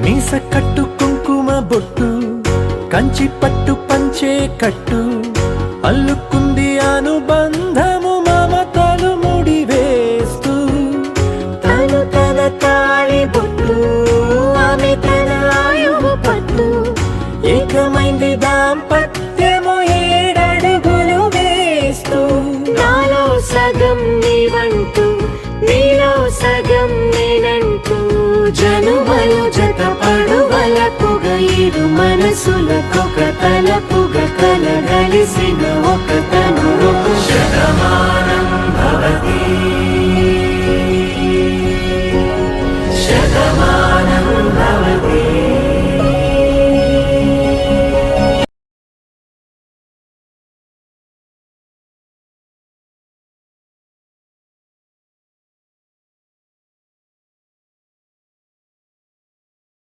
మీస కట్టు కుంకుమ బొట్టు కంచి పట్టు పంచే కట్టు అల్లుకుంది అనుబంధము మమతలు ముడివేస్తూ తను తన తాళి బొట్టు ఆమె తన ఆయువు పట్టు ఏకమైంది దాంపత్యము 7 అడుగులు వేస్తూ నాలో సగం నీవంటూ నీలో సగం నేనంటూ జనుమలు జతపడువలపుగ ఇరు మనసులకొక తలపుగ కలగలిసిన ఒక తనువు శతమానం భవతి శతమానం